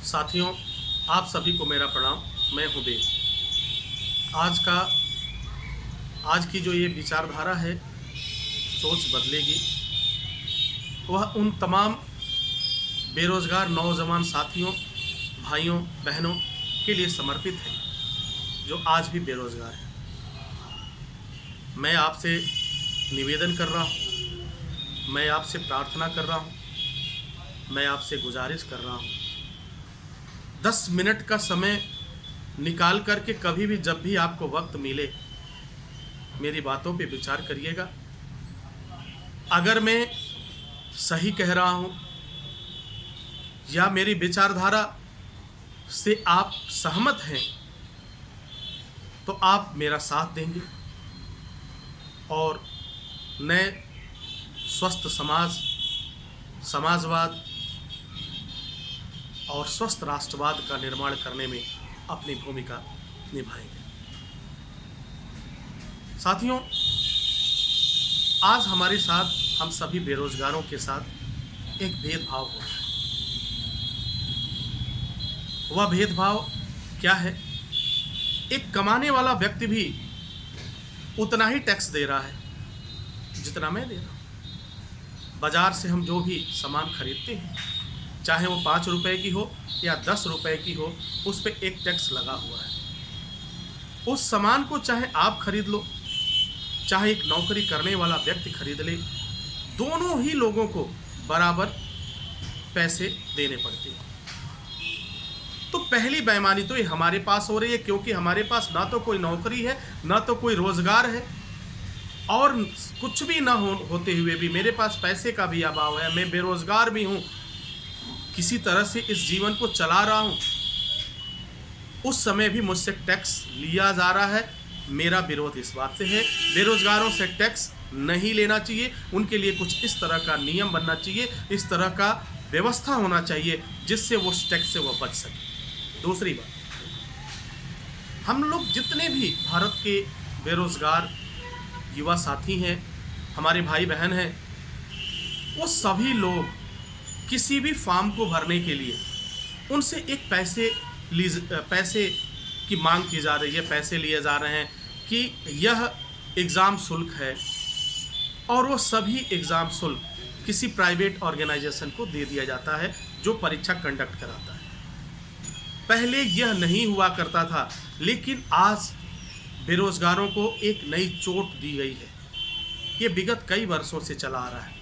साथियों, आप सभी को मेरा प्रणाम। मैं हूँ वेद। आज की जो ये विचारधारा है, सोच बदलेगी। वह उन तमाम बेरोज़गार नौजवान साथियों, भाइयों, बहनों के लिए समर्पित है जो आज भी बेरोज़गार हैं। मैं आपसे निवेदन कर रहा हूँ, मैं आपसे प्रार्थना कर रहा हूँ, मैं आपसे गुजारिश कर रहा हूँ, 10 मिनट का समय निकाल कर के कभी भी जब भी आपको वक्त मिले मेरी बातों पे विचार करिएगा। अगर मैं सही कह रहा हूँ या मेरी विचारधारा से आप सहमत हैं तो आप मेरा साथ देंगे और नए स्वस्थ समाजवाद और स्वस्थ राष्ट्रवाद का निर्माण करने में अपनी भूमिका निभाएंगे। साथियों, आज हमारे साथ हम सभी बेरोजगारों के साथ एक भेदभाव हो रहा है। वह भेदभाव क्या है? एक कमाने वाला व्यक्ति भी उतना ही टैक्स दे रहा है जितना मैं दे रहा हूँ। बाजार से हम जो भी सामान खरीदते हैं, चाहे वो 5 रुपए की हो या 10 रुपए की हो, उस पर एक टैक्स लगा हुआ है। उस सामान को चाहे आप खरीद लो, चाहे एक नौकरी करने वाला व्यक्ति खरीद ले, दोनों ही लोगों को बराबर पैसे देने पड़ते हैं। तो पहली बेईमानी तो ये हमारे पास हो रही है, क्योंकि हमारे पास ना तो कोई नौकरी है, ना तो कोई रोजगार है, और कुछ भी ना होते हुए भी मेरे पास पैसे का भी अभाव है। मैं बेरोजगार भी हूँ, किसी तरह से इस जीवन को चला रहा हूँ, उस समय भी मुझसे टैक्स लिया जा रहा है। मेरा विरोध इस बात से है, बेरोजगारों से टैक्स नहीं लेना चाहिए। उनके लिए कुछ इस तरह का नियम बनना चाहिए, इस तरह का व्यवस्था होना चाहिए जिससे वो टैक्स से वो बच सके। दूसरी बात, हम लोग जितने भी भारत के बेरोजगार युवा साथी हैं, हमारे भाई बहन हैं, वो सभी लोग किसी भी फॉर्म को भरने के लिए उनसे एक पैसे की मांग की जा रही है, पैसे लिए जा रहे हैं कि यह एग्ज़ाम शुल्क है, और वो सभी एग्ज़ाम शुल्क किसी प्राइवेट ऑर्गेनाइजेशन को दे दिया जाता है जो परीक्षा कंडक्ट कराता है। पहले यह नहीं हुआ करता था, लेकिन आज बेरोजगारों को एक नई चोट दी गई है। ये विगत कई वर्षों से चला आ रहा है।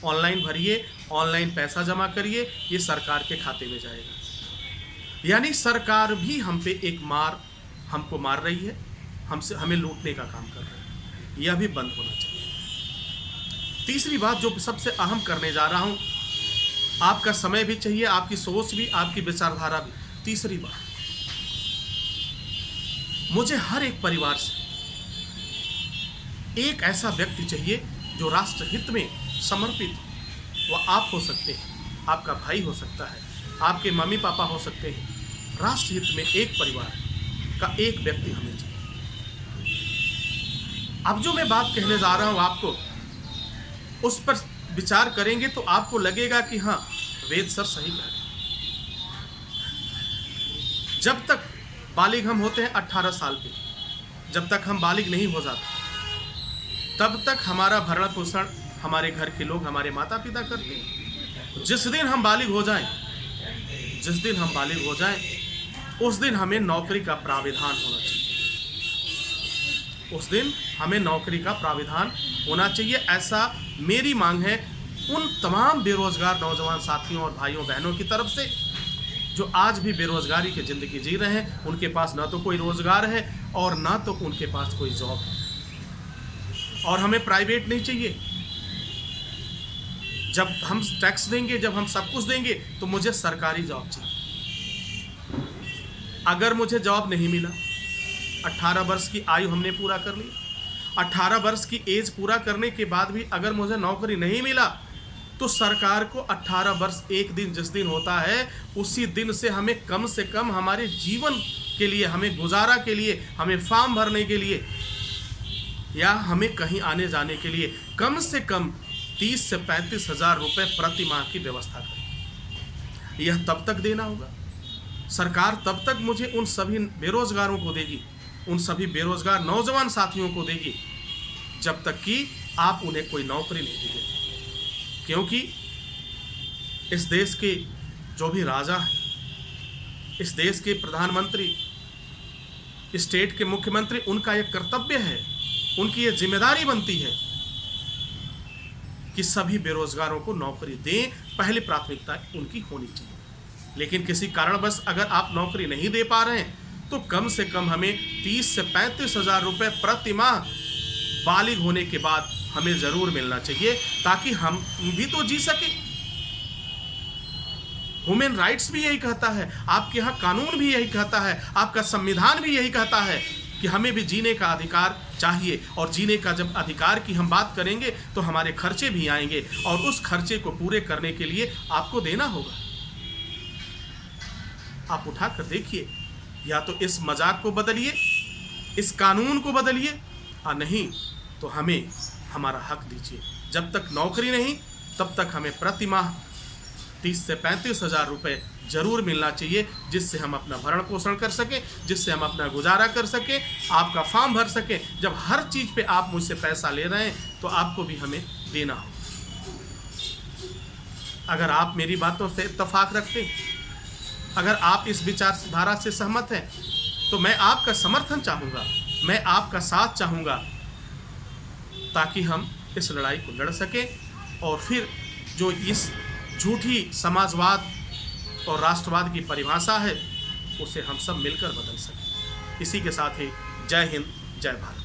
ऑनलाइन भरिए, ऑनलाइन पैसा जमा करिए, ये सरकार के खाते में जाएगा। यानी सरकार भी हम पे हमको मार रही है, हमें लूटने का काम कर रही है। यह भी बंद होना चाहिए। तीसरी बात जो सबसे अहम करने जा रहा हूँ, आपका समय भी चाहिए, आपकी सोच भी, आपकी विचारधारा भी। तीसरी बात, मुझे हर एक परिवार से एक ऐसा व्यक्ति चाहिए जो राष्ट्र हित में समर्पित हो। वह आप हो सकते हैं, आपका भाई हो सकता है, आपके मम्मी पापा हो सकते हैं। राष्ट्र हित में एक परिवार का एक व्यक्ति हमें चाहिए। अब जो मैं बात कहने जा रहा हूं आपको, उस पर विचार करेंगे तो आपको लगेगा कि हाँ, वेद सर सही कह रहे हैं। जब तक बालिग हम होते हैं 18 साल के, जब तक हम बालिग नहीं हो जाते तब तक हमारा भरण पोषण हमारे घर के लोग, हमारे माता पिता करते हैं। जिस दिन हम बालिग हो जाएं, उस दिन हमें नौकरी का प्राविधान होना चाहिए। उस दिन हमें नौकरी का प्राविधान होना चाहिए, ऐसा मेरी मांग है उन तमाम बेरोजगार नौजवान साथियों और भाइयों बहनों की तरफ से जो आज भी बेरोजगारी की ज़िंदगी जी रहे हैं। उनके पास ना तो कोई रोज़गार है और ना तो उनके पास कोई जॉब है। और हमें प्राइवेट नहीं चाहिए। जब हम टैक्स देंगे, जब हम सब कुछ देंगे, तो मुझे सरकारी जॉब चाहिए। अगर मुझे जॉब नहीं मिला, 18 वर्ष की आयु हमने पूरा कर ली, 18 वर्ष की एज पूरा करने के बाद भी अगर मुझे नौकरी नहीं मिला, तो सरकार को 18 वर्ष एक दिन जिस दिन होता है, उसी दिन से कम हमारे जीवन के लिए, हमें गुजारा के लिए, हमें फॉर्म भरने के लिए या हमें कहीं आने जाने के लिए कम से कम 30 से 35 हज़ार रुपये प्रति माह की व्यवस्था करें। यह तब तक देना होगा सरकार तब तक मुझे उन सभी बेरोजगारों को देगी, उन सभी बेरोजगार नौजवान साथियों को देगी, जब तक कि आप उन्हें कोई नौकरी नहीं देंगे। क्योंकि इस देश के जो भी राजा हैं, इस देश के प्रधानमंत्री, स्टेट के मुख्यमंत्री, उनका एक कर्तव्य है, उनकी ये जिम्मेदारी बनती है कि सभी बेरोजगारों को नौकरी दें। पहली प्राथमिकता उनकी होनी चाहिए। लेकिन किसी कारणवश अगर आप नौकरी नहीं दे पा रहे हैं तो कम से कम हमें 30 से 35 हज़ार रुपये प्रति माह बालिग होने के बाद हमें ज़रूर मिलना चाहिए, ताकि हम भी तो जी सके। ह्यूमन राइट्स भी यही कहता है, आपके यहाँ कानून भी यही कहता है, आपका संविधान भी यही कहता है कि हमें भी जीने का अधिकार चाहिए। और जीने का जब अधिकार की हम बात करेंगे तो हमारे खर्चे भी आएंगे, और उस खर्चे को पूरे करने के लिए आपको देना होगा। आप उठा कर देखिए, या तो इस मजाक को बदलिए, इस कानून को बदलिए, और नहीं तो हमें हमारा हक दीजिए। जब तक नौकरी नहीं तब तक हमें प्रति माह 30 से 35 हज़ार रुपये जरूर मिलना चाहिए, जिससे हम अपना भरण पोषण कर सकें, जिससे हम अपना गुजारा कर सकें, आपका फॉर्म भर सकें। जब हर चीज़ पे आप मुझसे पैसा ले रहे हैं तो आपको भी हमें देना हो। अगर आप मेरी बातों से इत्तेफाक रखते, अगर आप इस विचारधारा से सहमत हैं, तो मैं आपका समर्थन चाहूँगा, मैं आपका साथ चाहूँगा, ताकि हम इस लड़ाई को लड़ सकें और फिर जो इस झूठी समाजवाद और राष्ट्रवाद की परिभाषा है उसे हम सब मिलकर बदल सकें। इसी के साथ ही जय हिंद, जय भारत।